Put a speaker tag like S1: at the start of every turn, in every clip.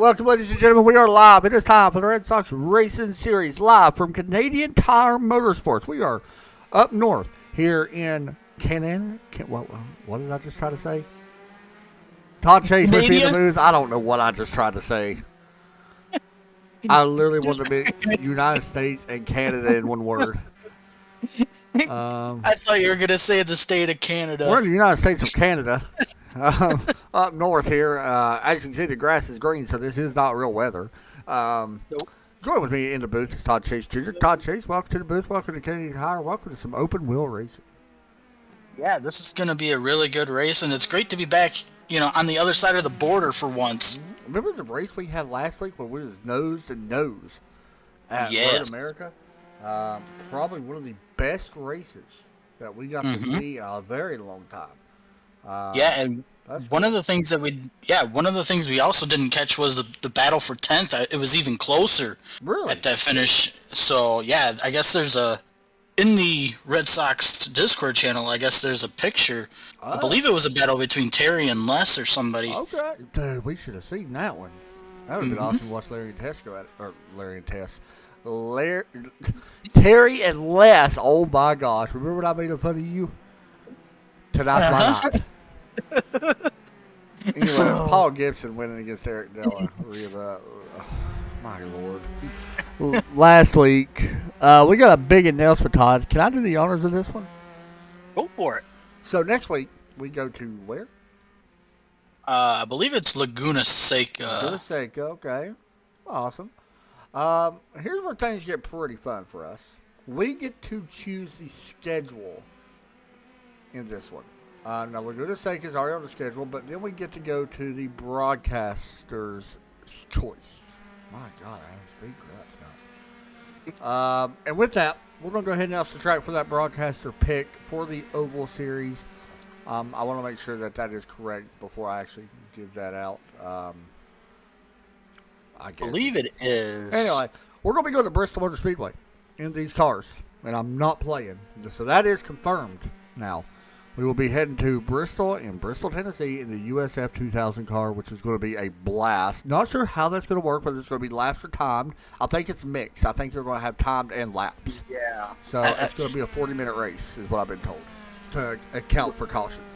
S1: Welcome, ladies and gentlemen. We are live. It is time for the Red Sox Racing Series, live from Canadian Tire Motorsports. We are up north here in Canada. What did I just try to say? Todd Chase with me in the booth. I don't know what I just tried to say. I literally wanted to mix United States and Canada in one word.
S2: I thought you were going to say the state of Canada.
S1: We're in the United States of Canada. Up north here. As you can see, the grass is green, so this is not real weather.
S2: Nope.
S1: Join with me in the booth is Todd Chase Jr. Todd Chase, welcome to the booth. Welcome to Canadian Tire. Welcome to some open wheel racing.
S2: Yeah, this is going to be a really good race, and it's great to be back, on the other side of the border for once.
S1: Remember the race we had last week where we was nose to nose at Road America? Probably one of the best races that we got to see in a very long time.
S2: And one of the things we also didn't catch was the battle for 10th. It was even closer at that finish. So, yeah, I guess in the Red Sox Discord channel, I guess there's a picture. I believe it was a battle between Terry and Les or somebody.
S1: Okay. Dude, we should have seen that one. That would have been awesome to watch Larry and Tess go at it. Or Larry and Tess. Terry and Les. Oh, my gosh. Remember when I made fun of you? Tonight's my night. Anyway, it was Paul Gibson winning against Eric Della. My Lord. Last week, we got a big announcement, Todd. Can I do the honors of this one?
S2: Go for it.
S1: So next week, we go to where?
S2: I believe it's Laguna Seca.
S1: Laguna Seca, okay. Awesome. Here's where things get pretty fun for us. We get to choose the schedule in this one. Now, Laguna Seca is already on the schedule, but then we get to go to the broadcaster's choice. My God, I have to speak crap tonight. And with that, we're going to go ahead and announce the track for that broadcaster pick for the Oval Series. I want to make sure that is correct before I actually give that out. I
S2: believe it is.
S1: Anyway, we're going to be going to Bristol Motor Speedway in these cars, and I'm not playing. So that is confirmed now. We will be heading to Bristol in Bristol, Tennessee in the USF 2000 car, which is going to be a blast. Not sure how that's going to work, whether it's going to be laps or timed. I think it's mixed. I think they're going to have timed and laps.
S2: Yeah.
S1: So it's going to be a 40-minute race is what I've been told to account for cautions.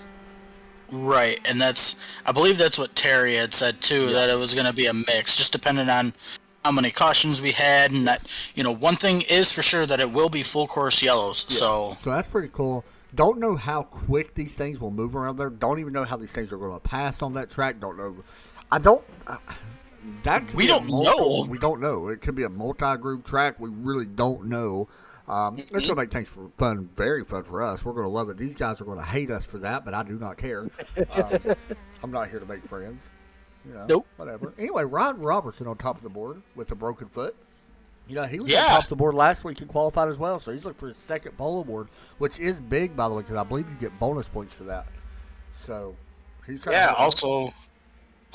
S2: Right, and I believe that's what Terry had said too, that it was going to be a mix, just depending on how many cautions we had, and that, one thing is for sure that it will be full course yellows. Yeah. So
S1: that's pretty cool. Don't know how quick these things will move around there. Don't even know how these things are going to pass on that track. Don't know. We don't know. We don't know. It could be a multi-group track. We really don't know. It's going to make things fun, very fun for us. We're going to love it. These guys are going to hate us for that, but I do not care. I'm not here to make friends.
S2: Nope.
S1: Whatever. Anyway, Robertson on top of the board with a broken foot. He was on top of the board last week and qualified as well, so he's looking for his second pole award, which is big, by the way, because I believe you get bonus points for that. So he's trying to
S2: also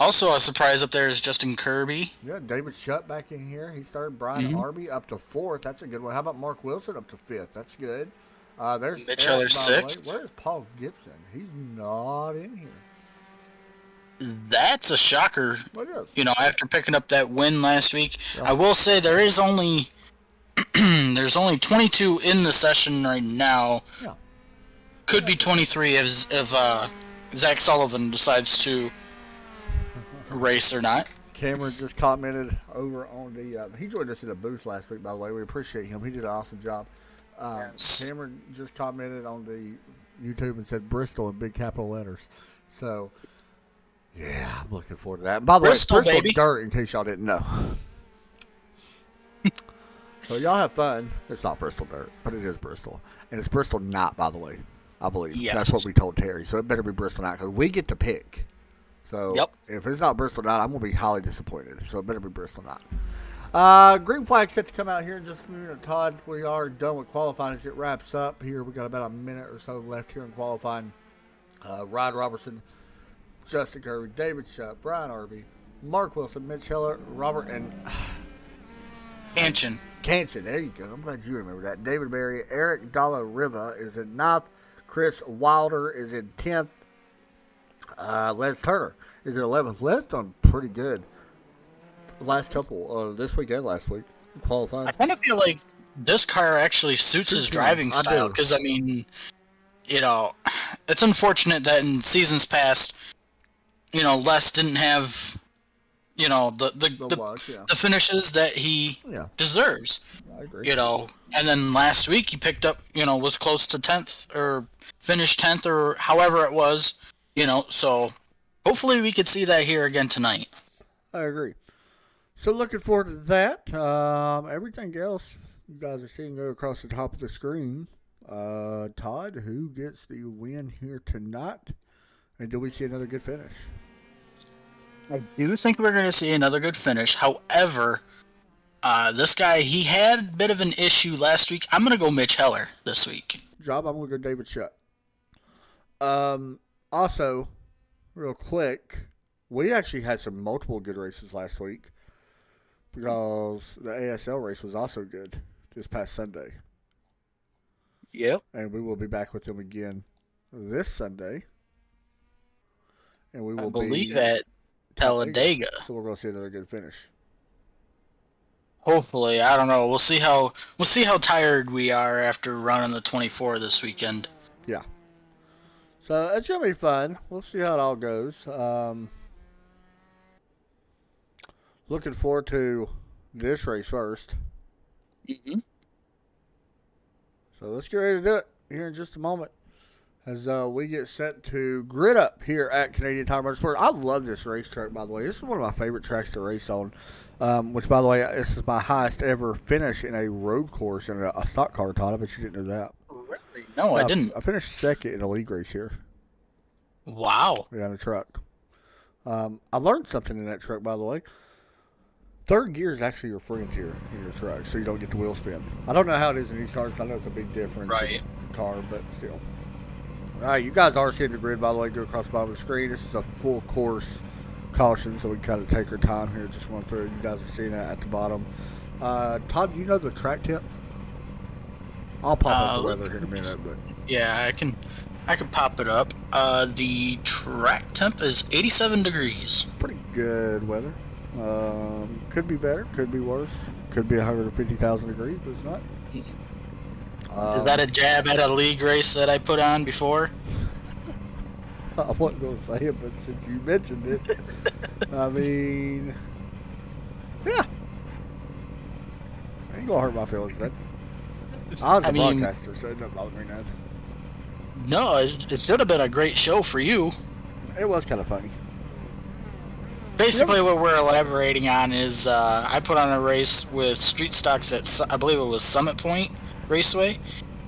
S2: a surprise up there is Justin Kirby.
S1: Yeah, David Shutt back in here. He started Brian Arby up to 4th. That's a good one. How about Mark Wilson up to 5th? That's good. There's
S2: Mitch Heller 6th.
S1: Where's Paul Gibson? He's not in here.
S2: That's a shocker. After picking up that win last week.
S1: Yeah.
S2: I will say there is only there's only 22 in the session right now.
S1: Yeah.
S2: Could be 23 if Zach Sullivan decides to race or not.
S1: Cameron just commented over on the he joined us in the booth last week, by the way. We appreciate him. He did an awesome job. Cameron just commented on the YouTube and said Bristol in big capital letters. So yeah, I'm looking forward to that. By the way, Bristol dirt, in case y'all didn't know. So y'all have fun. It's not Bristol dirt, but it is Bristol. And it's Bristol not, by the way, I believe.
S2: Yes.
S1: That's what we told Terry. So it better be Bristol not, because we get to pick. So if it's not Bristol not, I'm going to be highly disappointed. So it better be Bristol not. Green flag set to come out here in just a minute. Todd, we are done with qualifying as it wraps up here. We got about a minute or so left here in qualifying. Rod Robertson, Justin Kirby, David Shutt, Brian Arby, Mark Wilson, Mitch Heller, Robert, and Canchin. There you go. I'm glad you remember that. David Berry, Eric Dalla Riva is in 9th. Chris Wilder is in 10th. Les Turner is in 11th. Les done pretty good. last couple, this week and last week, qualifying.
S2: I kind of feel like this car actually suits his driving style because, I mean, you know, it's unfortunate that in seasons past, you know, Les didn't have, you know, the finishes that he deserves.
S1: I agree.
S2: You know, and then last week he picked up, you know, was close to 10th or finished 10th or however it was, you know, so hopefully we could see that here again tonight.
S1: I agree. So looking forward to that. Everything else you guys are seeing go across the top of the screen. Todd, who gets the win here tonight? And do we see another good finish?
S2: I do think we're going to see another good finish. However, this guy, he had a bit of an issue last week. I'm going to go Mitch Heller this week.
S1: I'm going to go David Shutt. Also, real quick, we actually had some multiple good races last week because the ASL race was also good this past Sunday.
S2: Yep.
S1: And we will be back with them again this Sunday. And we will
S2: be at Talladega.
S1: So we're going to see another good finish.
S2: Hopefully, I don't know. We'll see how tired we are after running the 24 this weekend.
S1: Yeah. So it's gonna be fun. We'll see how it all goes. Looking forward to this race first.
S2: Mm-hmm.
S1: So let's get ready to do it here in just a moment as we get set to grid up here at Canadian Tire Motorsport. I love this racetrack, by the way. This is one of my favorite tracks to race on. Which, by the way, this is my highest ever finish in a road course in a stock car, Todd. I bet you didn't know that.
S2: Really? No, I didn't.
S1: I finished second in a league race here.
S2: Wow.
S1: Yeah, in a truck. I learned something in that truck, by the way. Third gear is actually your friend here in your truck, so you don't get the wheel spin. I don't know how it is in these cars. I know it's a big difference in the car, but still. All right, you guys are seeing the grid, by the way. Go across the bottom of the screen. This is a full course caution, so we can kind of take our time here. Just going through. You guys are seeing that at the bottom. Todd, do you know the track temp? I'll pop up the weather here in a minute, but
S2: yeah, I can pop it up. The track temp is 87 degrees.
S1: Pretty good weather. Could be better, could be worse, could be 150,000 degrees, but it's not.
S2: Is that a jab at a league race that I put on before?
S1: I wasn't going to say it, but since you mentioned it, I mean, yeah. Ain't going to hurt my feelings then. I was a broadcaster, so it doesn't bother me nothing.
S2: No, it should have been a great show for you.
S1: It was kind of funny.
S2: Basically, what we're elaborating on is I put on a race with street stocks at, I believe it was Summit Point Raceway,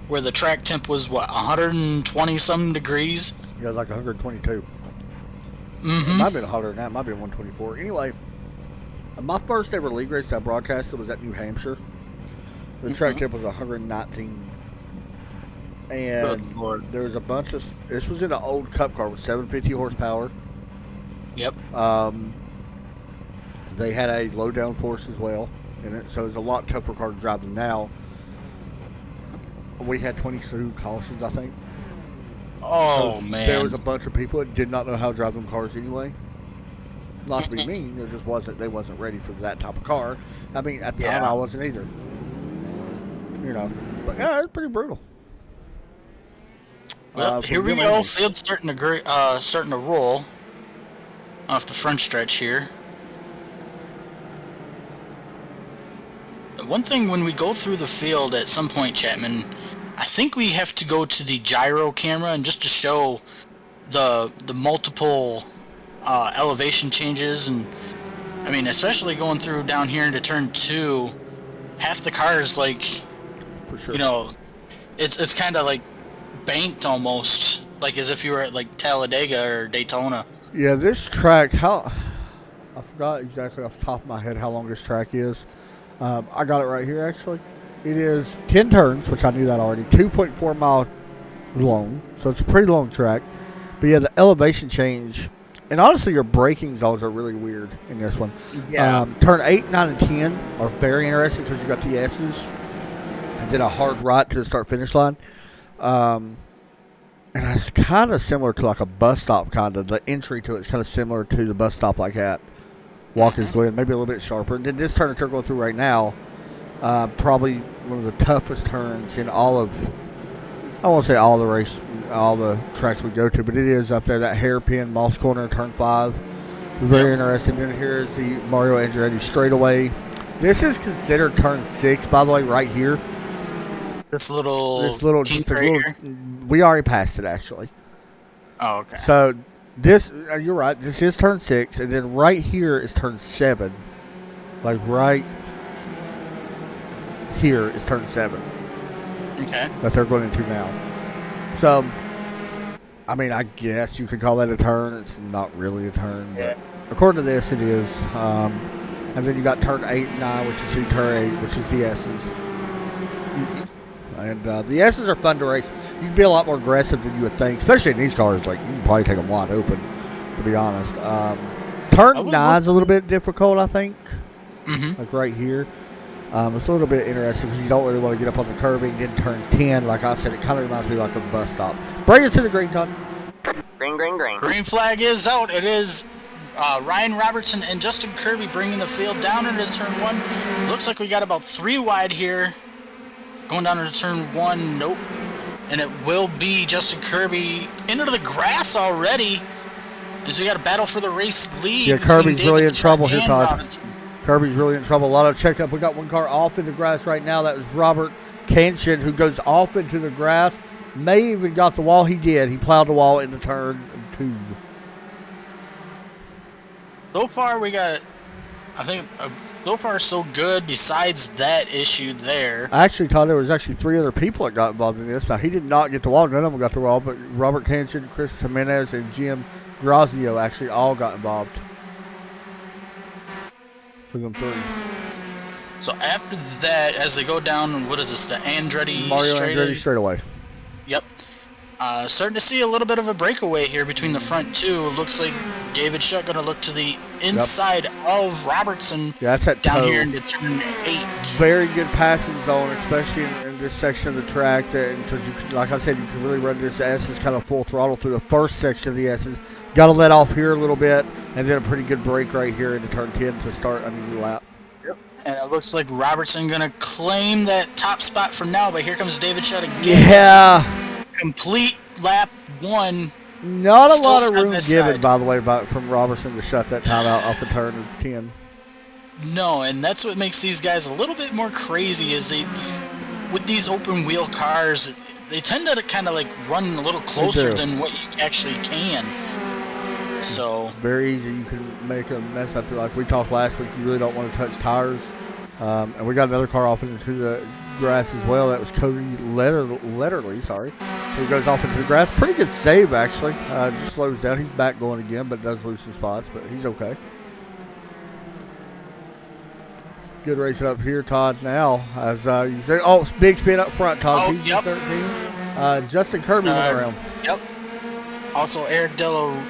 S2: where the track temp was, 120-some degrees?
S1: Yeah, like 122.
S2: Mm-hmm.
S1: It might have been 100 now. It might have been 124. Anyway, my first ever league race that I broadcasted was at New Hampshire. The track temp was 119. And there was a bunch of... This was in an old Cup car with 750 horsepower.
S2: Yep.
S1: They had a low downforce as well in it, so it was a lot tougher car to drive than now. We had 22 cautions, I think.
S2: Oh, man.
S1: There was a bunch of people that did not know how to drive them cars anyway. Not to be mean, there just wasn't. They wasn't ready for that type of car. I mean, at the time, I wasn't either. You know, but yeah, it's pretty brutal.
S2: Well, here we go. Field's starting to roll off the front stretch here. One thing, when we go through the field at some point, Chapman, I think we have to go to the gyro camera and just to show the multiple elevation changes. And I mean, especially going through down here into turn 2, half the cars, like,
S1: for sure,
S2: you know, it's kind of like banked almost, like as if you were at like Talladega or Daytona.
S1: Yeah, this track, I forgot exactly off the top of my head how long this track is. I got it right here, actually. It is 10 turns, which I knew that already, 2.4 mile long, so it's a pretty long track. But yeah, the elevation change, and honestly, your braking zones are really weird in this one.
S2: Yeah.
S1: Turn 8, 9, and 10 are very interesting because you got the S's, and then a hard right to the start-finish line. And it's kind of similar to like a bus stop, kind of. The entry to it is kind of similar to the bus stop like at Watkins Glen, maybe a little bit sharper. And then this turn that they're going through right now, probably one of the toughest turns in all of, I won't say all the tracks we go to, but it is up there, that hairpin, Moss Corner, turn 5. Very interesting. And here's the Mario Andretti straightaway. This is considered turn 6, by the way, right here.
S2: This little
S1: just a little, we already passed it, actually.
S2: Oh, okay.
S1: So this, you're right, this is turn 6, and then right here is turn 7. Like right here is turn 7.
S2: Okay.
S1: That they're going into now. So, I mean, I guess you could call that a turn. It's not really a turn, but according to this, it is. And then you got turn 8 and 9, which is turn 8, which is the S's. And the S's are fun to race. You can be a lot more aggressive than you would think, especially in these cars. Like, you can probably take them wide open, to be honest. Turn 9 is a little bit difficult, I think. Like right here. It's a little bit interesting because you don't really want to get up on the curb and then turn 10. Like I said, it kind of reminds me like a bus stop. Bring us to the green, Todd.
S3: Green, green, green.
S2: Green flag is out. It is Ryan Robertson and Justin Kirby bringing the field down into turn 1. Looks like we got about 3 wide here. Going down into turn 1. Nope. And it will be Justin Kirby into the grass already. As we got a battle for the race lead.
S1: Yeah, Kirby's really in trouble here, Todd. Robinson. Kirby's really in trouble. A lot of checkup. We got one car off in the grass right now. That was Robert Kanchin, who goes off into the grass. May even got the wall. He did. He plowed the wall into turn 2.
S2: So far, we got, I think, so far so good besides that issue there.
S1: I actually thought there was actually 3 other people that got involved in this. Now, he did not get the wall. None of them got the wall, but Robert Kanchin, Chris Jimenez, and Jim Grazio actually all got involved. For them 3.
S2: So after that, as they go down, what is this, the Andretti
S1: Mario Andretti straightaway.
S2: Yep. Starting to see a little bit of a breakaway here between the front 2. Looks like David Shutt going to look to the inside of Robertson.
S1: Yeah, that's that
S2: down here into turn 8.
S1: Very good passing zone, especially in this section of the track. Because you can, like I said, you can really run this S's kind of full throttle through the first section of the S's. Got to let off here a little bit, and then a pretty good break right here into turn 10 to start a new lap.
S2: Yep. And it looks like Robertson going to claim that top spot for now, but here comes David Shutt again.
S1: Yeah.
S2: Complete lap 1.
S1: Not a lot of room given, by the way, from Robertson to shut that time out off the turn of 10.
S2: No, and that's what makes these guys a little bit more crazy is with these open wheel cars, they tend to kind of like run a little closer than what you actually can. So
S1: very easy. You can make a mess up. Like we talked last week, you really don't want to touch tires. And we got another car off into the grass as well. That was Cody Letterly, sorry. So he goes off into the grass. Pretty good save, actually. Just slows down. He's back going again, but does lose some spots, but he's okay. Good racing up here, Todd, now. As you say, big spin up front, Todd.
S2: Oh, yep.
S1: 13. Justin Kirby went around.
S2: Yep. Also, Eric Della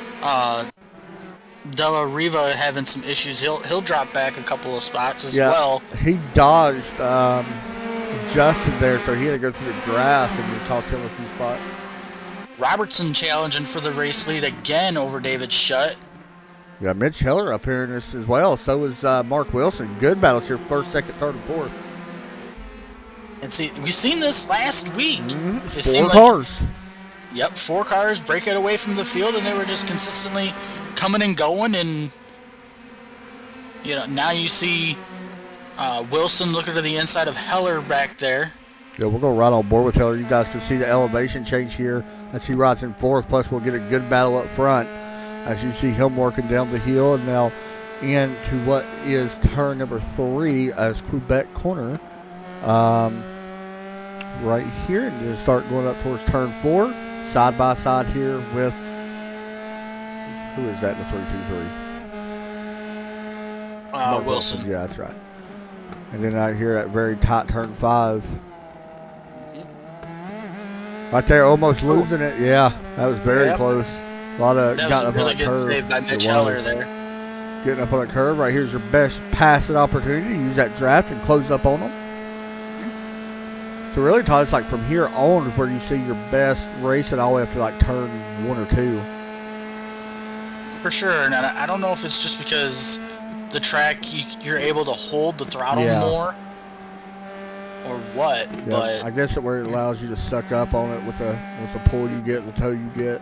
S2: Riva having some issues. He'll drop back a couple of spots as well. He
S1: dodged Justin there, so he had to go through the grass and it cost him a few spots.
S2: Robertson challenging for the race lead again over David Shutt.
S1: Yeah, Mitch Heller up here in this as well. So is Mark Wilson. Good battles here, 1st, 2nd, 3rd, and 4th.
S2: And see, we've seen this last week.
S1: 4 cars.
S2: Yep, 4 cars break it away from the field, and they were just consistently coming and going. And now you see Wilson looking to the inside of Heller back there.
S1: Yeah, we'll go right on board with Heller. You guys can see the elevation change here as he rides in 4th. Plus, we'll get a good battle up front as you see him working down the hill. And now into what is turn number 3 as Quebec Corner. Right here, and then start going up towards turn 4. Side by side here with, who is that in the 3-2-3?
S2: Wilson.
S1: Yeah, that's right. And then out here at very tight turn 5. Right there, almost losing it. Yeah, that was very close. A lot of
S2: that was a really good save by Mitch Heller there.
S1: Getting up on a curve. Right here's your best passing opportunity. Use that draft and close up on them. So really, Todd, it's like from here on is where you see your best racing all the way up to like turn 1 or 2.
S2: For sure, and I don't know if it's just because the track, you're able to hold the throttle more, or what?
S1: Yeah,
S2: but
S1: I guess where it allows you to suck up on it with the pull you get, the tow you get.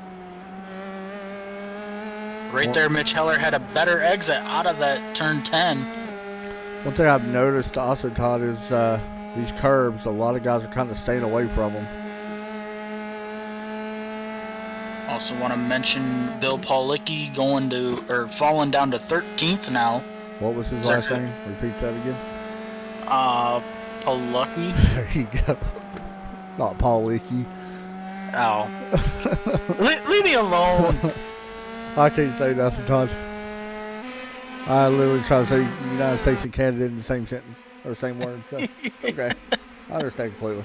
S2: Right there, Mitch Heller had a better exit out of that turn 10.
S1: One thing I've noticed also, Todd, is these curbs, a lot of guys are kind of staying away from them.
S2: Also want to mention Bill Paulicki falling down to 13th now.
S1: What was his last name? Repeat that again.
S2: Paulicki.
S1: There you go. Not Paulicki.
S2: Oh. Leave me alone.
S1: I can't say nothing, Todd. I literally try to say United States and Canada in the same sentence or same word. So it's okay. I understand completely.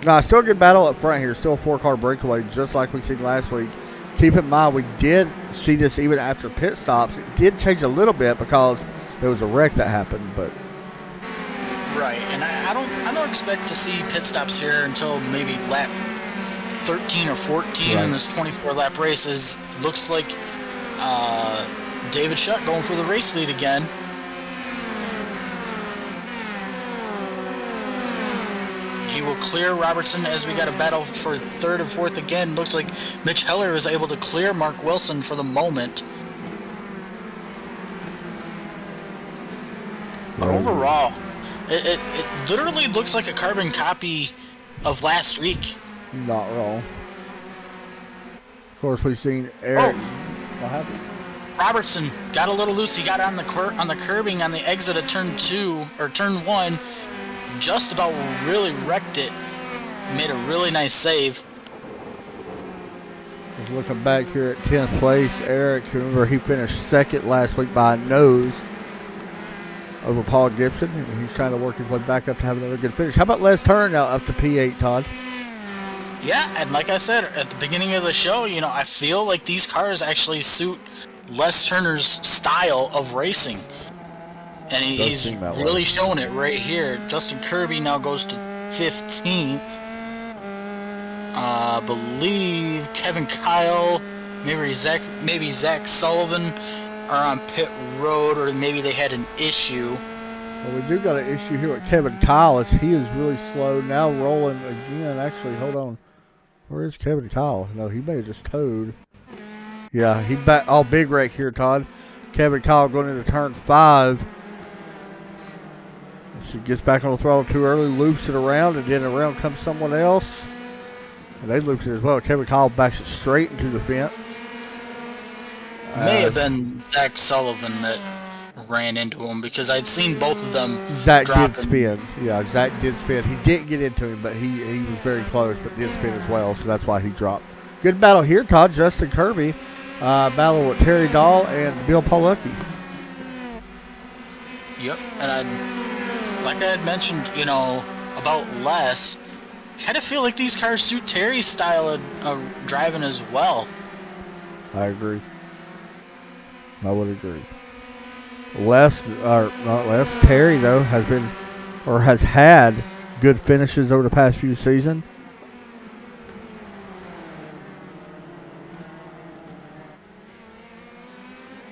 S1: No, still a good battle up front here. Still a 4-car breakaway, just like we seen last week. Keep in mind, we did see this even after pit stops. It did change a little bit because there was a wreck that happened, but
S2: right. And I don't expect to see pit stops here until maybe lap 13 or 14 in this 24-lap race. Looks like David Shutt going for the race lead again. He will clear Robertson as we got a battle for 3rd and 4th again. Looks like Mitch Heller is able to clear Mark Wilson for the moment. But overall, it literally looks like a carbon copy of last week.
S1: Not wrong. Of course, we've seen Eric. What happened?
S2: Robertson got a little loose. He got on the curbing on the exit of turn 1. Just about really wrecked it. Made a really nice save.
S1: Just looking back here at 10th place, Eric, remember he finished 2nd last week by a nose over Paul Gibson. And he's trying to work his way back up to have another good finish. How about Les Turner now up to P8, Todd?
S2: Yeah, and like I said at the beginning of the show, I feel like these cars actually suit Les Turner's style of racing. And he's really showing it right here. Justin Kirby now goes to 15th. I believe Kevin Kyle, maybe Zach Sullivan are on pit road, or maybe they had an issue.
S1: Well, we do got an issue here with Kevin Kyle. He is really slow. Now rolling again. Actually, hold on. Where is Kevin Kyle? No, he may have just towed. Yeah, he back all big wreck here, Todd. Kevin Kyle going into turn 5. She gets back on the throttle too early, loops it around, and then around comes someone else. And they looped it as well. Kevin Kyle backs it straight into the fence.
S2: May have been Zach Sullivan that ran into him, because I'd seen both of them.
S1: Zach did spin. Yeah, Zach did spin. He didn't get into him, but he was very close, but did spin as well, so that's why he dropped. Good battle here, Todd. Justin Kirby battle with Terry Dahl and Bill Paulicki.
S2: Yep, and like I had mentioned, about Les, kind of feel like these cars suit Terry's style of driving as well.
S1: I agree. I would agree. Terry, though, has had good finishes over the past few seasons.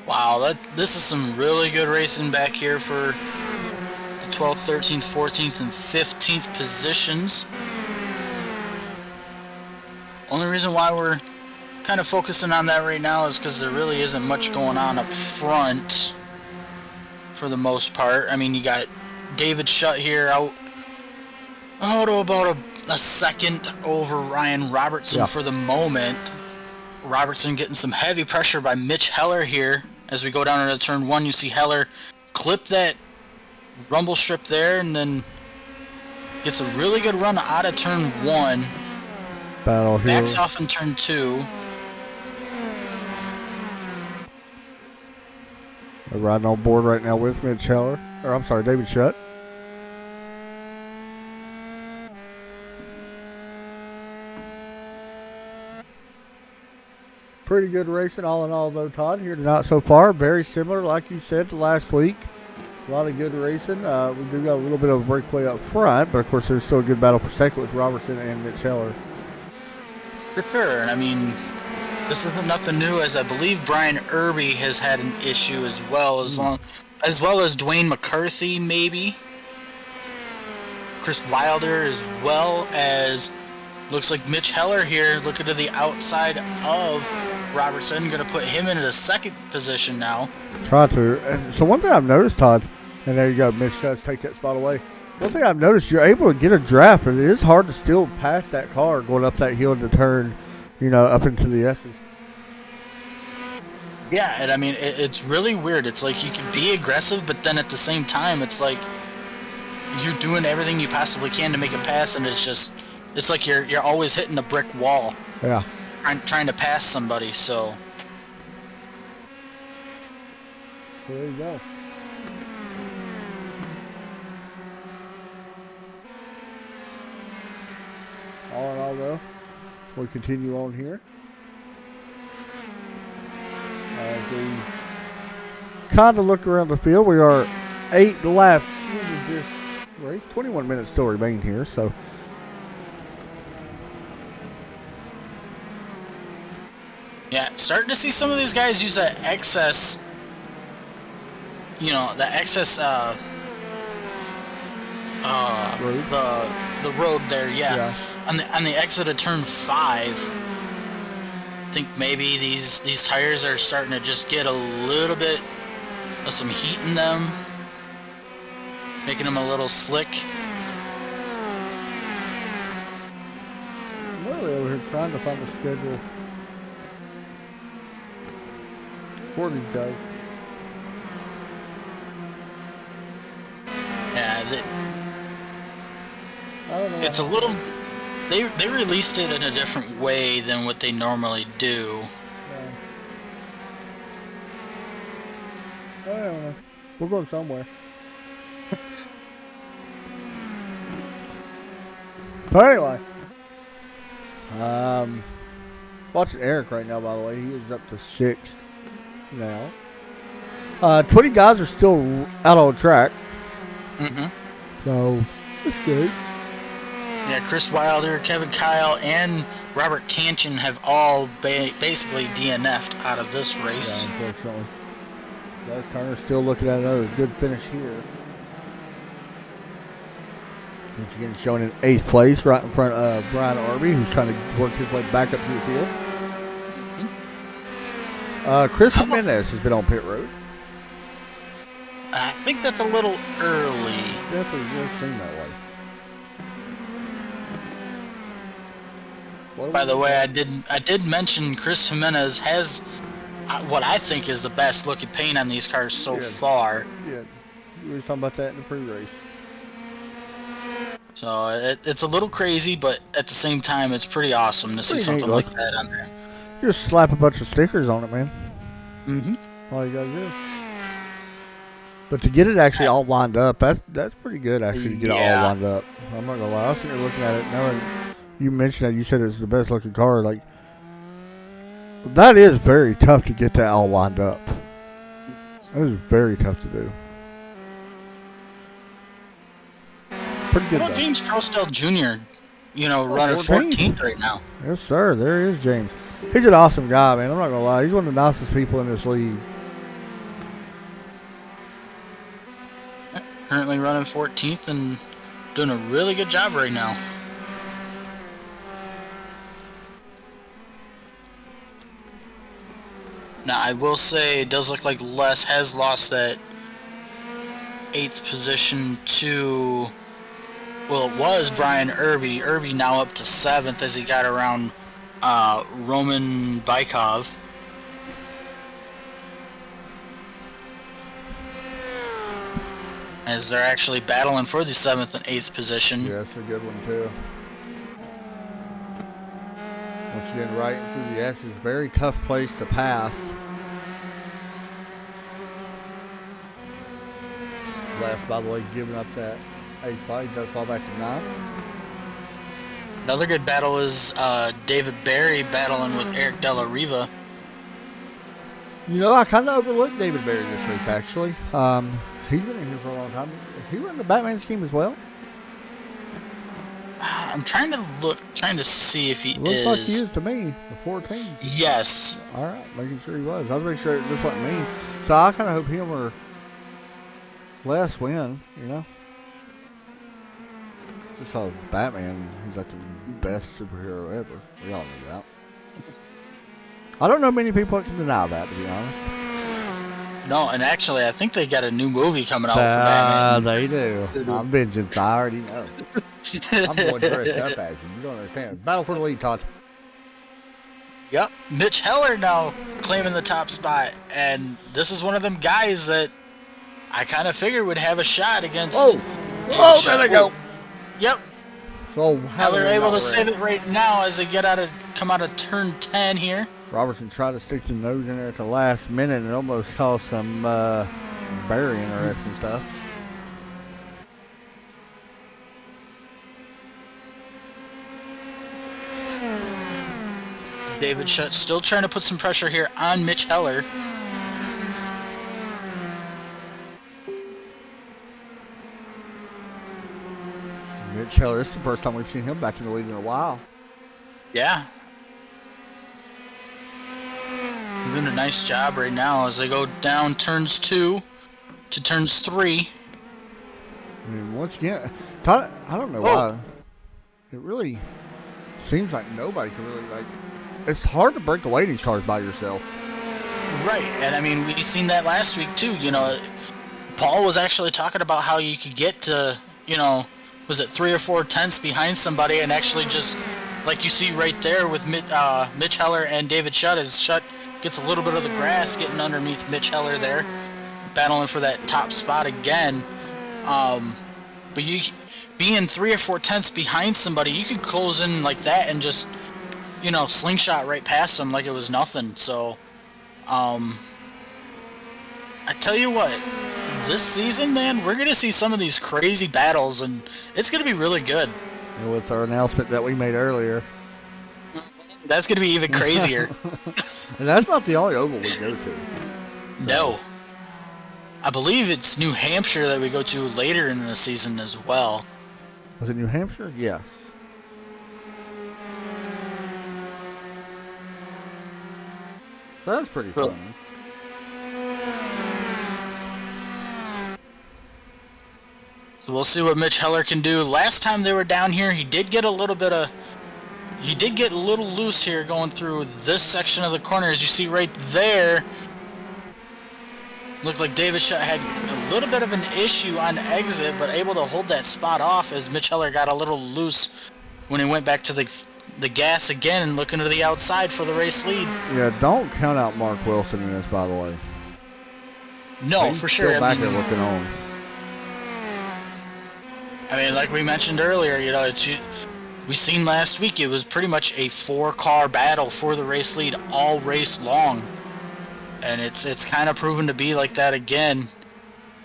S2: Wow, this is some really good racing back here for the 12th, 13th, 14th, and 15th positions. Only reason why we're kind of focusing on that right now is because there really isn't much going on up front for the most part. I mean, you got David Shutt here out to about a second over Ryan Robertson for the moment. Robertson getting some heavy pressure by Mitch Heller here. As we go down into turn 1, you see Heller clip that rumble strip there, and then gets a really good run out of turn 1.
S1: Battle here.
S2: Backs off in turn 2.
S1: They're riding on board right now with Mitch Heller. David Shutt. Pretty good racing all in all, though, Todd, here tonight so far. Very similar, like you said, to last week. A lot of good racing. We do got a little bit of a breakaway up front, but, of course, there's still a good battle for second with Robertson and Mitch Heller.
S2: For sure. And, I mean, This isn't nothing new, as I believe Brian Irby has had an issue as well, as well as Dwayne McCarthy, maybe. Chris Wilder, as well as looks like Mitch Heller here, looking to the outside of Robertson, going to put him into the second position now.
S1: Try to. And so one thing I've noticed, Todd, and there you go, Mitch does take that spot away. One thing I've noticed, you're able to get a draft, and it is hard to still pass that car going up that hill to turn, up into the S's.
S2: Yeah, and I mean, it's really weird. It's like you can be aggressive, but then at the same time, it's like you're doing everything you possibly can to make a pass, and it's like you're always hitting a brick wall.
S1: Yeah.
S2: Trying to pass somebody, so.
S1: There you go. All in all, though, we'll continue on here. As we kind of look around the field, we are 8 laps into this race. 21 minutes still remain here, so.
S2: Yeah, starting to see some of these guys use that excess, the excess,
S1: road?
S2: the road there, yeah. On the exit of turn 5. I think maybe these tires are starting to just get a little bit of some heat in them, making them a little slick.
S1: I'm really over here trying to find the schedule for these guys.
S2: Yeah,
S1: I don't know.
S2: it's a little. They released it in a different way than what they normally do.
S1: Yeah. I don't know. We're going somewhere. But anyway, watching Eric right now. By the way, he is up to 6th now. 20 guys are still out on track. So that's good.
S2: Yeah, Chris Wilder, Kevin Kyle, and Robert Canchin have all basically DNF'd out of this race.
S1: Yeah, unfortunately. Doug Turner's still looking at another good finish here. Once again, showing in 8th place, right in front of Brian Irby, who's trying to work his way back up to the field. Chris Jimenez has been on pit road.
S2: I think that's a little early.
S1: Definitely worth seeing that way.
S2: By the way, I did mention Chris Jimenez has what I think is the best looking paint on these cars so far.
S1: Yeah, we were talking about that in the pre-race.
S2: So it's a little crazy, but at the same time, it's pretty awesome to see something like that on there.
S1: Just slap a bunch of stickers on it, man. All you gotta do. But to get it actually all lined up, that's pretty good actually to get it all lined up. I'm not gonna lie. I was sitting there looking at it, knowing you mentioned that you said it's the best looking car. Like, that is very tough to get that all lined up. That is very tough to do. Pretty good.
S2: Well, James Prostell Jr., running 14th right now.
S1: Yes, sir. There is James. He's an awesome guy, man. I'm not gonna lie. He's one of the nicest people in this league.
S2: Currently running 14th and doing a really good job right now. Now, I will say it does look like Les has lost that 8th position to, well, it was Brian Irby. Irby now up to 7th as he got around Roman Bykov. As they're actually battling for the 7th and 8th position.
S1: Yeah, that's a good one, too. Once again, right through the S is a very tough place to pass. Last, by the way, giving up that 8th spot. He does fall back to 9.
S2: Another good battle is David Berry battling with Eric Della Riva.
S1: I kind of overlooked David Berry this race, actually. He's been in here for a long time. Is he running the Batman scheme as well?
S2: I'm I'm trying to see if he is.
S1: Looks like he is to me, the 14.
S2: Yes.
S1: All right, making sure he was. I was making sure this wasn't me. So I kind of hope him or Les win, you know? Just because Batman, he's like the best superhero ever. We all know that. I don't know many people that can deny that, to be honest.
S2: No, and actually, I think they got a new movie coming out for Batman.
S1: They do. I'm vengeance. I already know. I'm going dressed up as you. You don't understand. Battle for the lead, Todd.
S2: Yep. Mitch Heller now claiming the top spot, and this is one of them guys that I kind of figured would have a shot against.
S1: Oh, there they go.
S2: Yep.
S1: So
S2: Heller able to save it right now as they come out of turn 10 here.
S1: Robertson tried to stick the nose in there at the last minute and almost caused some very interesting stuff.
S2: David Shutt still trying to put some pressure here on Mitch Heller.
S1: Mitch Heller, this is the first time we've seen him back in the lead in a while.
S2: Yeah. Doing a nice job right now as they go down turns 2 to turns 3.
S1: I mean, once again, Todd, I don't know why. It really seems like nobody can really, like, it's hard to break away these cars by yourself.
S2: Right, and I mean, we've seen that last week too. You know, Paul was actually talking about how you could get to, you know, was it 3 or 4 tenths behind somebody and actually just, like you see right there with Mitch Heller and David Shutt, as Shutt gets a little bit of the grass getting underneath Mitch Heller there, battling for that top spot again. But you being 3 or 4 tenths behind somebody, you could close in like that and just, you know, slingshot right past them like it was nothing. So, I tell you what, this season, man, we're going to see some of these crazy battles, and it's going to be really good.
S1: And with our announcement that we made earlier.
S2: That's going to be even crazier.
S1: And that's not the only oval we go to. So.
S2: No. I believe it's New Hampshire that we go to later in the season as well.
S1: Was it New Hampshire? Yes. So that's pretty fun.
S2: So we'll see what Mitch Heller can do. Last time they were down here, he did get a little loose here going through this section of the corner. As you see right there, looked like David Shutt had a little bit of an issue on exit, but able to hold that spot off as Mitch Heller got a little loose when he went back to the gas again and looking to the outside for the race lead.
S1: Yeah, don't count out Mark Wilson in this, by the way.
S2: No,
S1: He's
S2: for sure.
S1: Still back there looking on.
S2: I mean, like we mentioned earlier, you know, we seen last week, it was pretty much a 4-car battle for the race lead all race long. And it's kind of proven to be like that again,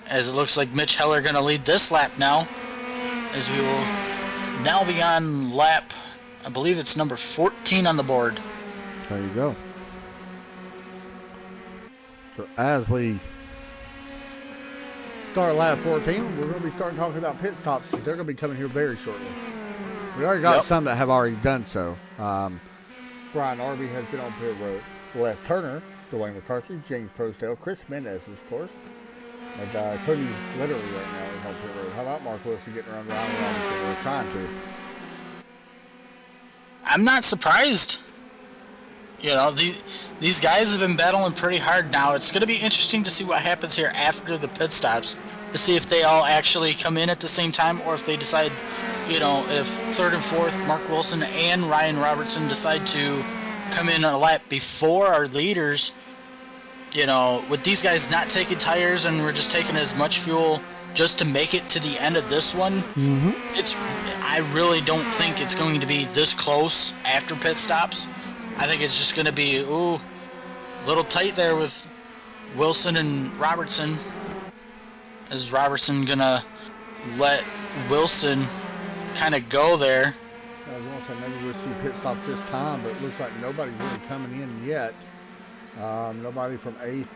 S2: as it looks like Mitch Heller going to lead this lap now, as we will now be on lap, I believe it's number 14 on the board.
S1: There you go. So as we start lap 14, we're going to be starting talking about pit stops because they're going to be coming here very shortly. We already got some that have already done so. Brian Arby has been on pit road. Les Turner, Dwayne McCarthy, James Prosdale, Chris Mendez, of course. And Cody literally right now is on pit road. How about Mark Wilson getting around the line and we're trying to?
S2: I'm not surprised. You know, these guys have been battling pretty hard now. It's going to be interesting to see what happens here after the pit stops, to see if they all actually come in at the same time, or if they decide, you know, if 3rd and 4th, Mark Wilson and Ryan Robertson decide to come in a lap before our leaders. You know, with these guys not taking tires and we're just taking as much fuel just to make it to the end of this one, I really don't think it's going to be this close after pit stops. I think it's just going to be, a little tight there with Wilson and Robertson. Is Robertson going to let Wilson kind of go there?
S1: I was going to say maybe we'll see pit stops this time, but it looks like nobody's really coming in yet. Nobody from 8th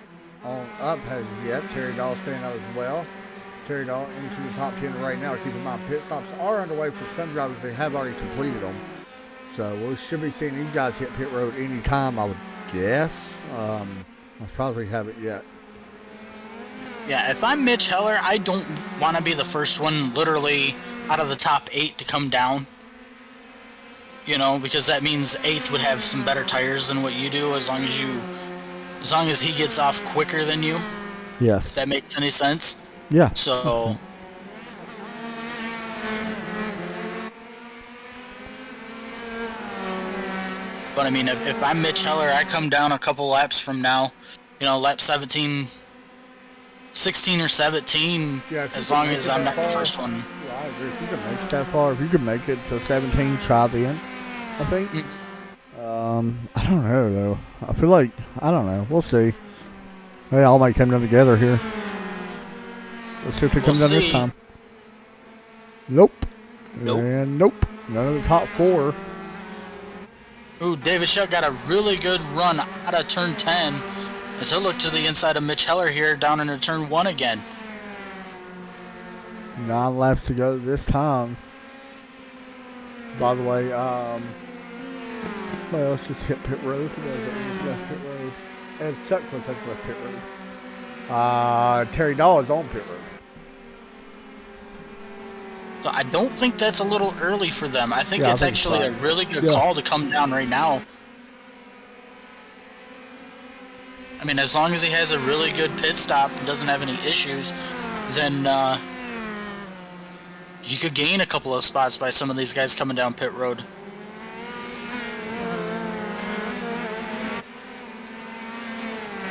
S1: on up has yet. Terry Dahl staying out as well. Terry Dahl into the top 10 right now. Keep in mind, pit stops are underway for some drivers. They have already completed them. So we should be seeing these guys hit pit road any time, I would guess. I'm surprised we haven't yet.
S2: Yeah, if I'm Mitch Heller, I don't want to be the first one literally out of the top 8 to come down. You know, because that means 8th would have some better tires than what you do as long as he gets off quicker than you.
S1: Yes.
S2: If that makes any sense.
S1: Yeah.
S2: So... But I mean, if I'm Mitch Heller, I come down a couple laps from now, you know, lap 16 or 17,
S1: yeah,
S2: as long as I'm not the first one.
S1: Yeah, I agree. If you can make it that far, if you can make it to 17, try then, I think. I don't know, though. I feel like, I don't know. We'll see. They all might come down together here. Let's see if they come down this time. Nope. And nope. None of the top 4.
S2: Ooh, David Shutt got a really good run out of turn 10 as he'll look to the inside of Mitch Heller here down into turn 1 again.
S1: 9 laps to go this time. By the way, well, let's just hit pit road. Left pit road. And Sutcliffe has left pit road. Terry Dahl is on pit road.
S2: So I don't think that's a little early for them. I think it's actually a really good call to come down right now. I mean, as long as he has a really good pit stop and doesn't have any issues, then you could gain a couple of spots by some of these guys coming down pit road.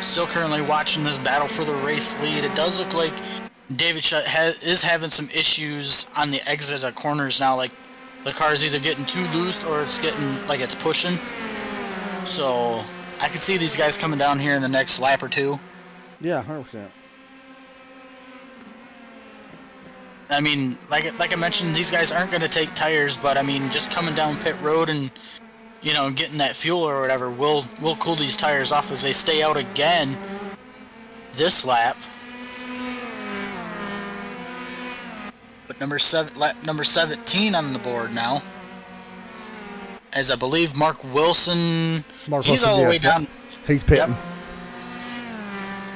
S2: Still currently watching this battle for the race lead. It does look like David Shutt is having some issues on the exits of corners now. Like, the car's either getting too loose or it's getting, like, it's pushing. So, I can see these guys coming down here in the next lap or two.
S1: Yeah, 100%.
S2: I mean, like I mentioned, these guys aren't going to take tires, but, I mean, just coming down pit road and, you know, getting that fuel or whatever will cool these tires off as they stay out again this lap. But number 17 on the board now, as I believe Mark Wilson, he's all the way down.
S1: He's pitting.
S2: Yep.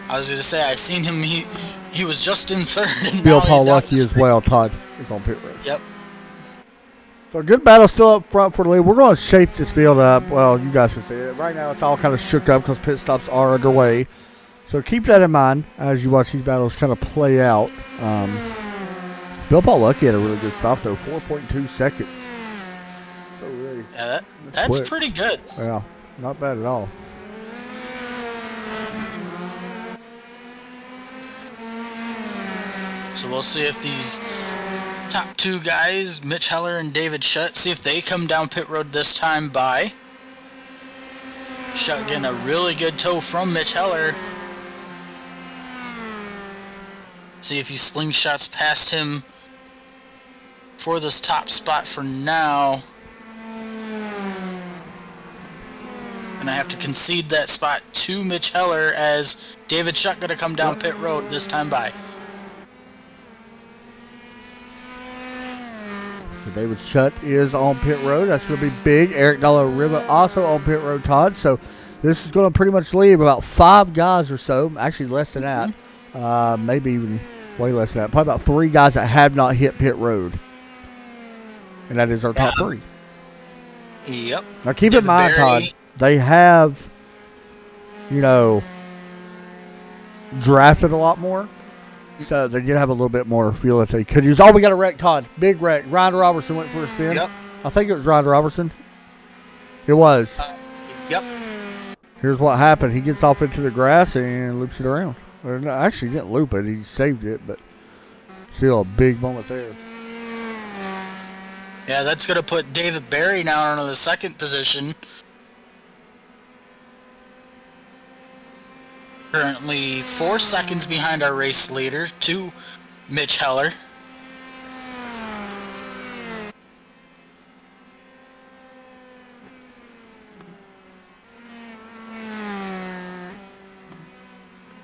S2: I was going to say, I seen him, he was just in 3rd. And
S1: Bill Paul Lucky as well, Todd, is on pit road.
S2: Yep.
S1: So a good battle still up front for the lead. We're going to shape this field up. Well, you guys can see it. Right now it's all kind of shook up because pit stops are underway. So keep that in mind as you watch these battles kind of play out. Bill Paul Lucky had a really good stop, though, 4.2 seconds. So really,
S2: yeah, that's pretty good.
S1: Yeah, not bad at all.
S2: So we'll see if these top 2 guys, Mitch Heller and David Shutt, see if they come down pit road this time by. Shutt getting a really good tow from Mitch Heller. See if he slingshots past him for this top spot for now. And I have to concede that spot to Mitch Heller as David Shutt going to come down pit road this time by.
S1: So David Shutt is on pit road. That's going to be big. Eric Dalla Riva also on pit road, Todd. So this is going to pretty much leave about 5 guys or so, actually less than that, maybe even way less than that. Probably about 3 guys that have not hit pit road. And that is our top 3.
S2: Yep.
S1: Now keep in mind, Todd, they have, you know, drafted a lot more. So they did have a little bit more fuel that they could use. Oh, we got a wreck, Todd. Big wreck. Ryan Robertson went for a spin.
S2: Yep.
S1: I think it was Ryan Robertson. It was.
S2: Yep.
S1: Here's what happened. He gets off into the grass and loops it around. Or no, actually, he didn't loop it. He saved it, but still a big moment there.
S2: Yeah, that's going to put David Berry now into the 2nd position. Currently 4 seconds behind our race leader, to Mitch Heller.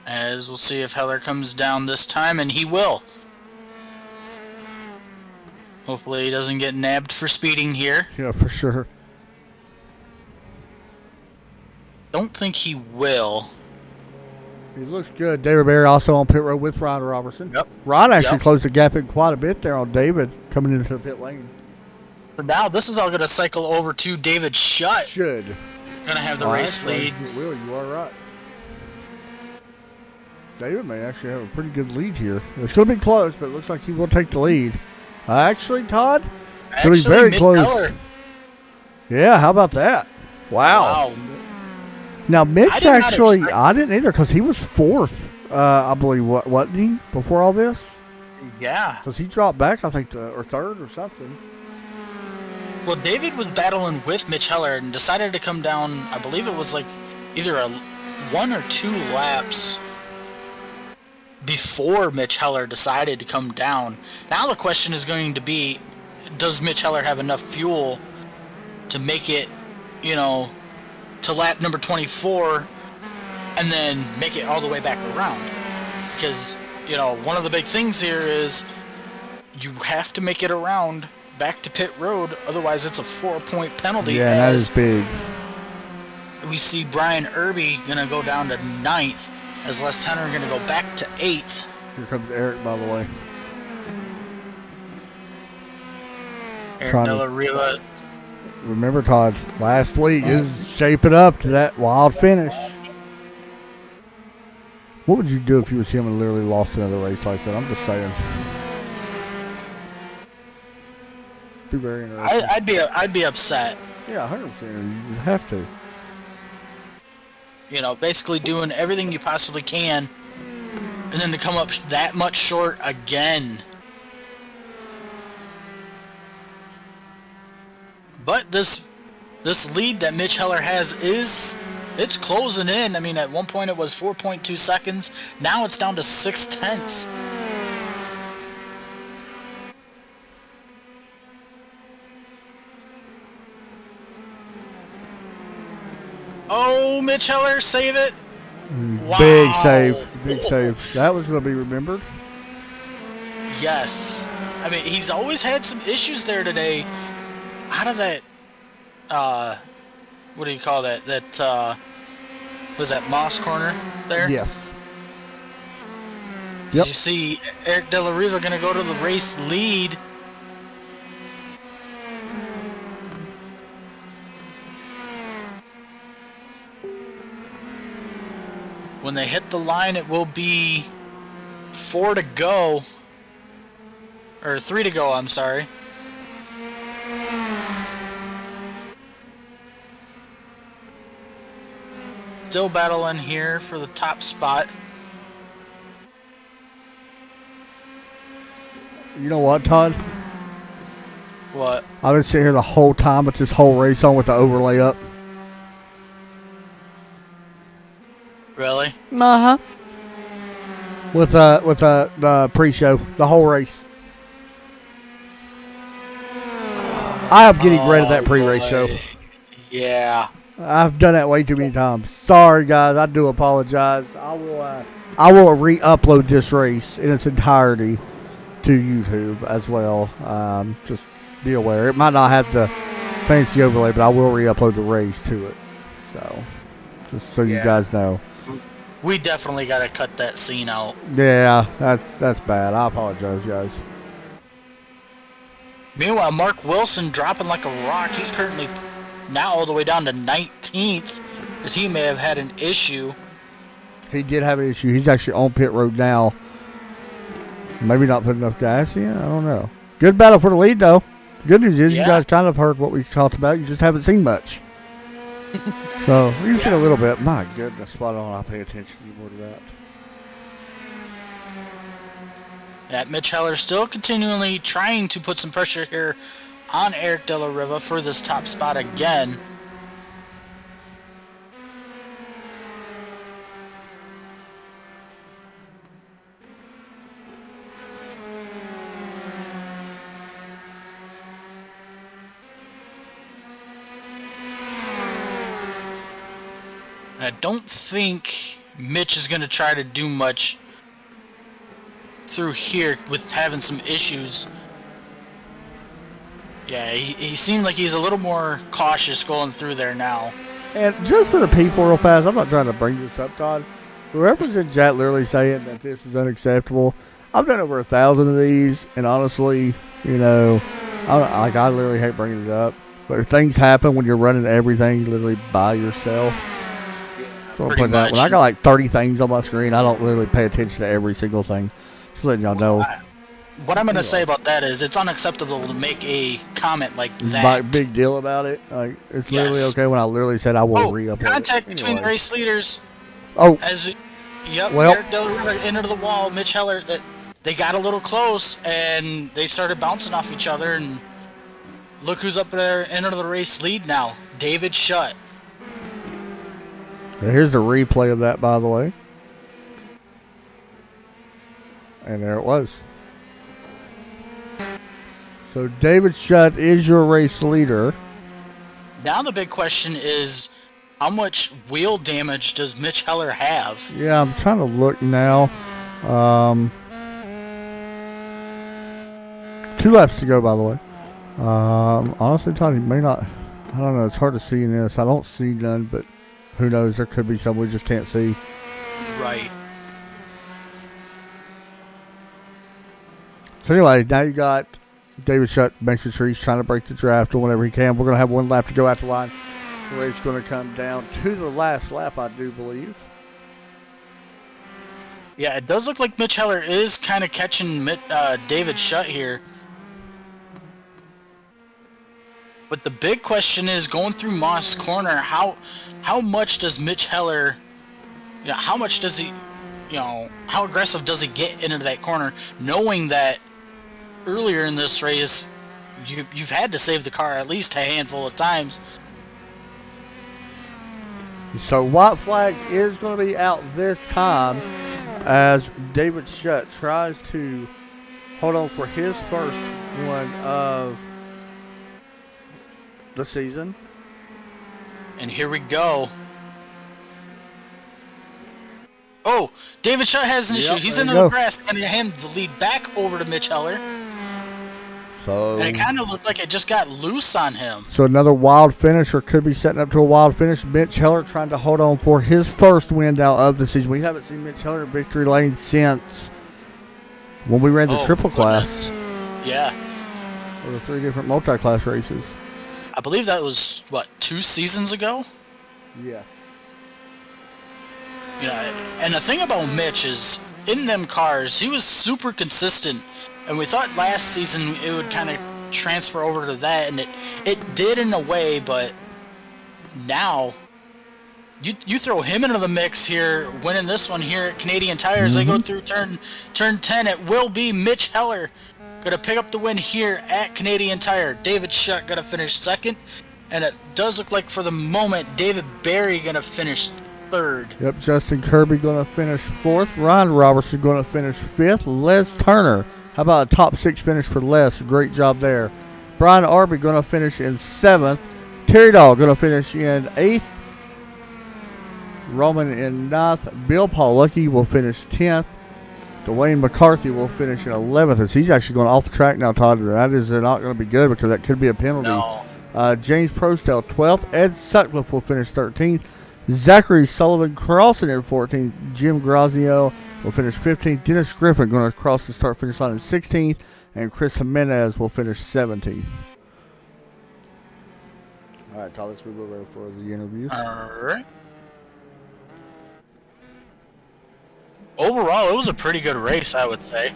S2: As we'll see if Heller comes down this time, and he will. Hopefully he doesn't get nabbed for speeding here.
S1: Yeah, for sure.
S2: Don't think he will.
S1: He looks good. David Berry also on pit road with Ron Robertson.
S2: Yep.
S1: Ron actually closed the gap in quite a bit there on David coming into the pit lane.
S2: So now this is all going to cycle over to David Shutt.
S1: Should.
S2: Going to have the race lead.
S1: It will. You are right. David may actually have a pretty good lead here. It's going to be close, but it looks like he will take the lead. Actually, Todd, it's going to be very close. Yeah, how about that? Wow. Now, Mitch I didn't either because he was fourth, I believe, wasn't he, before all this?
S2: Yeah.
S1: Because he dropped back, I think, or third or something.
S2: Well, David was battling with Mitch Heller and decided to come down, I believe it was like either 1 or 2 laps before Mitch Heller decided to come down. Now the question is going to be, does Mitch Heller have enough fuel to make it, to lap number 24 and then make it all the way back around? Because, one of the big things here is you have to make it around back to pit road, otherwise it's a 4-point penalty.
S1: Yeah, that is big.
S2: We see Brian Irby going to go down to 9th, as Les Henner going to go back to 8th.
S1: Here comes Eric, by the way.
S2: Eric Della Riva.
S1: Remember, Todd, last week is shaping up to that wild finish. What would you do if you was him and literally lost another race like that? I'm just saying. Be very interesting.
S2: I'd be upset.
S1: Yeah, 100%. You have to.
S2: Basically doing everything you possibly can, and then to come up that much short again. But this lead that Mitch Heller has it's closing in. I mean, at one point it was 4.2 seconds. Now it's down to 0.6. Oh, Mitch Heller, save it. Wow.
S1: Big save. Big save. That was going to be remembered.
S2: Yes. I mean, he's always had some issues there today. Out of that, what do you call that? That, was that Moss corner there?
S1: Yes.
S2: Yep. You see Eric Della Riva going to go to the race lead. When they hit the line, it will be 4 to go. Or 3 to go, I'm sorry. Still battling here for the top spot.
S1: You know what, Todd?
S2: What?
S1: I've been sitting here the whole time with this whole race on with the overlay up.
S2: Really?
S1: Uh-huh. With the pre-show, the whole race. I am getting rid of that pre-race show.
S2: Yeah.
S1: I've done that way too many times. Sorry, guys. I do apologize. I will re-upload this race in its entirety to YouTube as well. Just be aware. It might not have the fancy overlay, but I will re-upload the race to it. So, just so you guys know.
S2: We definitely got to cut that scene out.
S1: Yeah, that's bad. I apologize, guys.
S2: Meanwhile, Mark Wilson dropping like a rock. He's currently now all the way down to 19th, as he may have had an issue.
S1: He did have an issue. He's actually on pit road now. Maybe not putting enough gas in. I don't know. Good battle for the lead, though. Good news is you guys kind of heard what we talked about. You just haven't seen much. So, you've seen a little bit. My goodness, spot on. I'll pay attention more to that.
S2: That Mitch Heller still continually trying to put some pressure here on Eric Della Riva for this top spot again. I don't think Mitch is going to try to do much through here with having some issues. Yeah, he seemed like he's a little more cautious going through there now.
S1: And just for the people real fast, I'm not trying to bring this up, Todd. Whoever's in chat literally saying that this is unacceptable, I've done over 1,000 of these, and honestly, you know, I literally hate bringing it up, but things happen when you're running everything literally by yourself. So
S2: Pretty much.
S1: When I got like 30 things on my screen, I don't literally pay attention to every single thing. Just letting y'all know.
S2: What I'm going to say about that is it's unacceptable to make a comment like that.
S1: Like, big deal about it. Like, it's literally okay when I literally said I will re-upload
S2: contact
S1: it.
S2: between race leaders.
S1: Oh.
S2: Well, Eric Del Rio into the wall. Mitch Heller, they got a little close, and they started bouncing off each other, and look who's up there into the race lead now. David Shutt.
S1: Here's the replay of that, by the way. And there it was. So David Shutt is your race leader.
S2: Now the big question is, how much wheel damage does Mitch Heller have?
S1: Yeah, I'm trying to look now. 2 laps to go, by the way. Honestly, Todd, he may not. I don't know. It's hard to see in this. I don't see none, but who knows? There could be some we just can't see.
S2: Right.
S1: So anyway, now you got David Shutt making sure he's trying to break the draft or whenever he can. We're going to have 1 lap to go after line. The race is going to come down to the last lap, I do believe.
S2: Yeah, it does look like Mitch Heller is kind of catching David Shutt here. But the big question is, going through Moss Corner, how much does Mitch Heller, how much does he, how aggressive does he get into that corner, knowing that earlier in this race, you've had to save the car at least a handful of times.
S1: So white flag is going to be out this time as David Shutt tries to hold on for his first one of the season.
S2: And here we go. Oh, David Shutt has an issue. He's in the grass and he hand the lead back over to Mitch Heller.
S1: So,
S2: and it kind of looked like it just got loose on him.
S1: So another wild finish, or could be setting up to a wild finish. Mitch Heller trying to hold on for his first win now of the season. We haven't seen Mitch Heller in victory lane since when we ran the triple class.
S2: Yeah.
S1: Or the 3 different multi-class races.
S2: I believe that was, 2 seasons ago?
S1: Yes.
S2: And the thing about Mitch is, in them cars, he was super consistent. And we thought last season it would kind of transfer over to that, and it did in a way, but now you throw him into the mix here, winning this one here at Canadian Tires. They go through turn 10. It will be Mitch Heller going to pick up the win here at Canadian Tire. David Shutt going to finish second, and it does look like for the moment David Berry going to finish third.
S1: Yep, Justin Kirby going to finish fourth. Ryan Robertson going to finish fifth. Les Turner, how about a top 6 finish for Les? Great job there. Brian Arby going to finish in 7th. Terry Dahl going to finish in 8th. Roman in 9th. Bill Paul Lucky will finish 10th. Dwayne McCarthy will finish in 11th. As he's actually going off the track now, Todd. That is not going to be good because that could be a penalty.
S2: No.
S1: James Prostel 12th. Ed Sutcliffe will finish 13th. Zachary Sullivan crossing in 14th. Jim Grazio will finish 15th. Dennis Griffin going to cross the start-finish line in 16th. And Chris Jimenez will finish 17th. All right, Todd, let's move over for the interviews.
S2: All right. Overall, it was a pretty good race, I would say.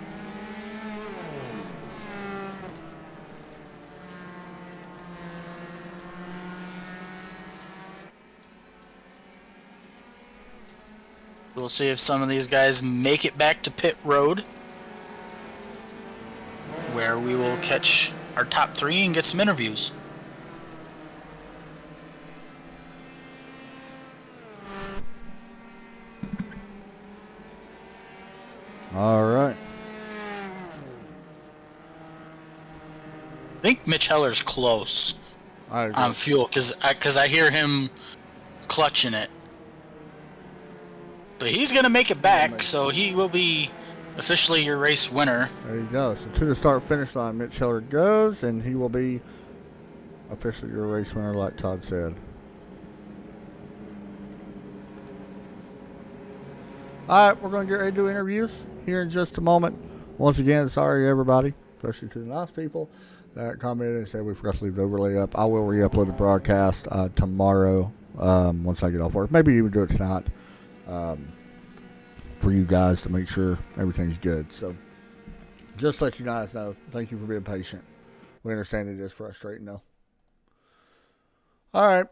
S2: We'll see if some of these guys make it back to pit road, where we will catch our top 3 and get some interviews.
S1: All right.
S2: I think Mitch Heller's close on fuel because I hear him clutching it. But he's going to make it back, so he will be officially your race winner.
S1: There you go. So to the start finish line, Mitch Heller goes, and he will be officially your race winner, like Todd said. All right, we're going to get ready to do interviews here in just a moment. Once again, sorry everybody, especially to the nice people that commented and said we forgot to leave the overlay up. I will re-upload the broadcast tomorrow once I get off work. Maybe even do it tonight for you guys to make sure everything's good. So just to let you guys know, thank you for being patient. We understand it is frustrating though. All right,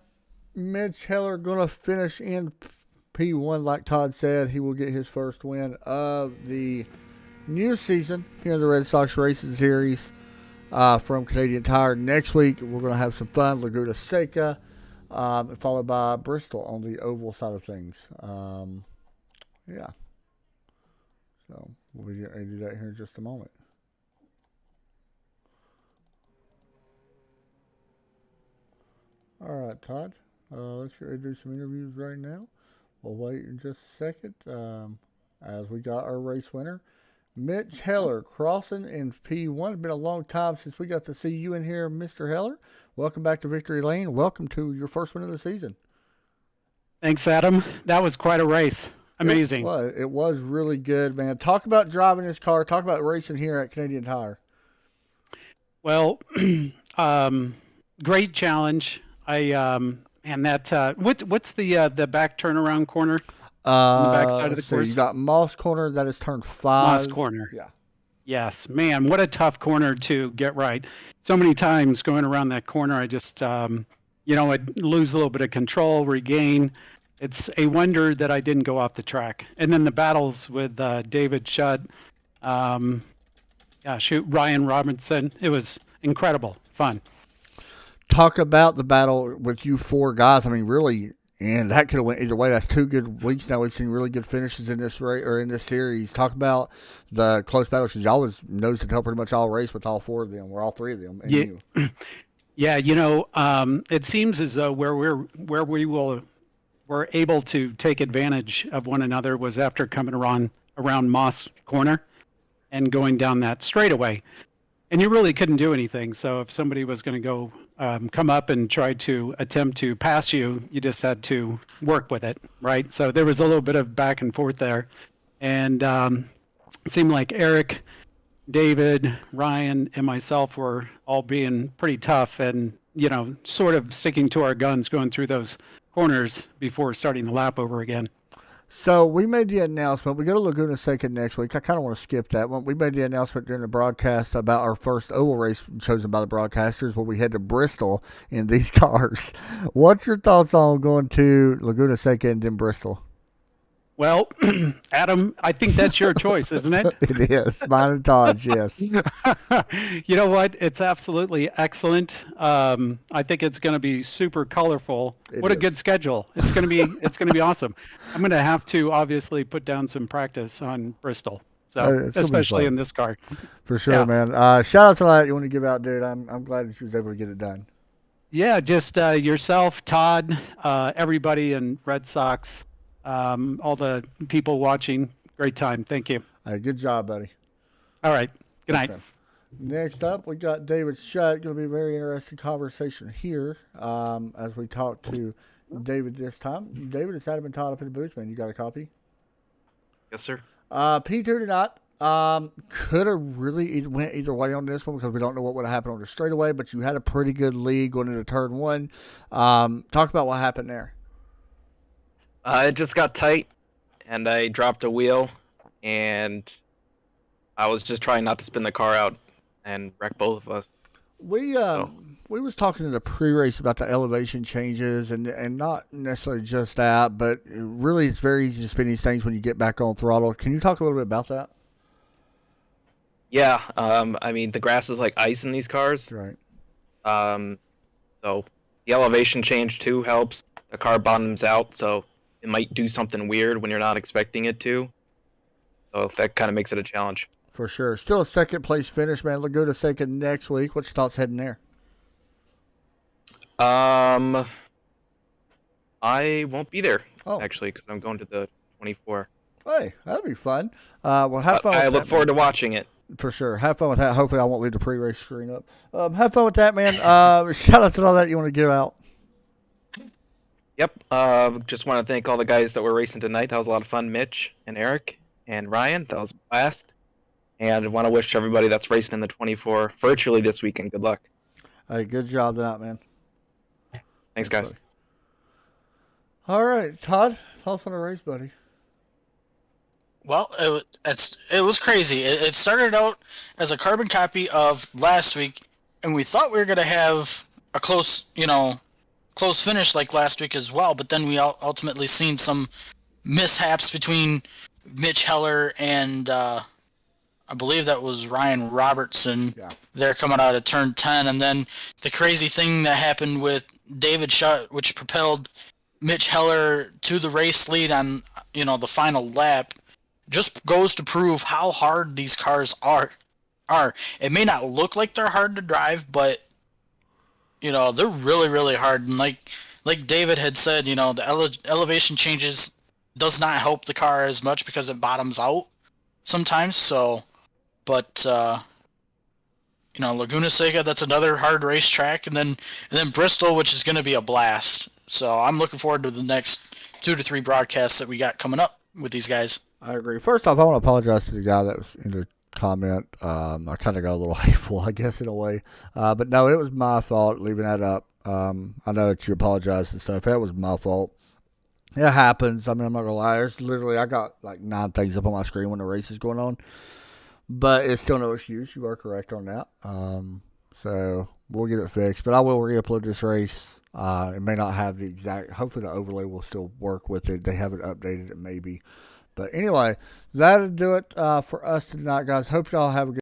S1: Mitch Heller going to finish in P1 like Todd said. He will get his first win of the new season here in the Red Sox Racing Series from Canadian Tire. Next week, we're going to have some fun. Laguna Seca, followed by Bristol on the oval side of things. Yeah. So we'll be ready to do that here in just a moment. All right, Todd. Let's get ready to do some interviews right now. We'll wait in just a second as we got our race winner. Mitch Heller crossing in P1. It's been a long time since we got to see you in here, Mr. Heller. Welcome back to Victory Lane. Welcome to your first win of the season.
S4: Thanks, Adam. That was quite a race. Amazing.
S1: It was really good, man. Talk about driving this car. Talk about racing here at Canadian Tire.
S4: Well, great challenge. And that what's the back turnaround corner? On the back side of the course.
S1: You got Moss Corner that is turn 5.
S4: Moss Corner.
S1: Yeah.
S4: Yes, man, what a tough corner to get right. So many times going around that corner, I just, I'd lose a little bit of control, regain. It's a wonder that I didn't go off the track. And then the battles with David Shutt, Ryan Robertson. It was incredible, fun.
S1: Talk about the battle with you 4 guys. I mean, really. And that could have went either way. That's 2 good weeks now. We've seen really good finishes in this race or in this series. Talk about the close battles. Because y'all was nose to tail pretty much all race with all 4 of them, or all 3 of them. And you.
S4: Yeah, it seems as though where we were able to take advantage of one another was after coming around Moss Corner and going down that straightaway. And you really couldn't do anything. So if somebody was going to go come up and try to attempt to pass you, you just had to work with it, right? So there was a little bit of back and forth there. And it seemed like Eric, David, Ryan, and myself were all being pretty tough and, sort of sticking to our guns going through those corners before starting the lap over again.
S1: So we made the announcement. We go to Laguna Seca next week. I kind of want to skip that one. We made the announcement during the broadcast about our first oval race chosen by the broadcasters where we head to Bristol in these cars. What's your thoughts on going to Laguna Seca and then Bristol?
S4: Well, Adam, I think that's your choice, isn't it?
S1: It is. Mine and Todd's, yes.
S4: You know what? It's absolutely excellent. I think it's going to be super colorful. What a good schedule. It's going to be awesome. I'm going to have to obviously put down some practice on Bristol. So, especially in this car.
S1: For sure, man. Shout out to that you want to give out, dude. I'm glad that you was able to get it done.
S4: Yeah, just yourself, Todd, everybody in Red Sox. All the people watching, great time. Thank you.
S1: Hey, good job, buddy.
S4: All right. Good night.
S1: Okay. Next up, we got David Shutt. Going to be a very interesting conversation here as we talk to David this time. David, it's Adam and Todd up in the booth, man. You got a copy?
S3: Yes, sir.
S1: P2 tonight. Could have really went either way on this one because we don't know what would have happened on the straightaway, but you had a pretty good lead going into turn 1. Talk about what happened there.
S5: It just got tight, and I dropped a wheel, and I was just trying not to spin the car out and wreck both of us.
S1: We was talking in the pre-race about the elevation changes and not necessarily just that, but really it's very easy to spin these things when you get back on throttle. Can you talk a little bit about that?
S5: Yeah, I mean, the grass is like ice in these cars.
S1: Right.
S5: So the elevation change too helps. The car bottoms out, so it might do something weird when you're not expecting it to. So that kind of makes it a challenge.
S1: For sure. Still a second place finish, man. Laguna Seca next week. What's your thoughts heading there?
S5: I won't be there, actually, because I'm going to the 24.
S1: Hey, that'd be fun. Well, have fun.
S5: I look forward to watching it.
S1: For sure. Have fun with that. Hopefully, I won't leave the pre-race screen up. Have fun with that, man. Shout out to all that you want to give out.
S5: Yep. Just want to thank all the guys that were racing tonight. That was a lot of fun. Mitch and Eric and Ryan. That was a blast. And I want to wish everybody that's racing in the 24 virtually this weekend good luck.
S1: Hey, good job tonight, man.
S5: Thanks, guys.
S1: Buddy. All right, Todd, thoughts on the race, buddy?
S2: Well, it was crazy. It started out as a carbon copy of last week, and we thought we were going to have a close finish like last week as well, but then we ultimately seen some mishaps between Mitch Heller and I believe that was Ryan Robertson.
S1: Yeah. They're
S2: coming out of turn 10, and then the crazy thing that happened with David Shutt, which propelled Mitch Heller to the race lead on, the final lap, just goes to prove how hard these cars are. It may not look like they're hard to drive, but they're really, really hard. And like David had said, the elevation changes does not help the car as much because it bottoms out sometimes. So, but Laguna Seca, that's another hard racetrack, and then Bristol, which is going to be a blast. So I'm looking forward to the next 2 to 3 broadcasts that we got coming up with these guys.
S1: I agree. First off, I want to apologize to the guy that was in the comment. I kind of got a little hateful, I guess, in a way. But no, it was my fault leaving that up. I know that you apologize and stuff. That was my fault. It happens. I mean, I'm not going to lie. There's literally, I got like 9 things up on my screen when the race is going on. But it's still no excuse. You are correct on that. So we'll get it fixed. But I will re-upload this race. It may not have the exact, hopefully the overlay will still work with it. They haven't updated it maybe. But anyway, that'll do it for us tonight, guys. Hope y'all have a good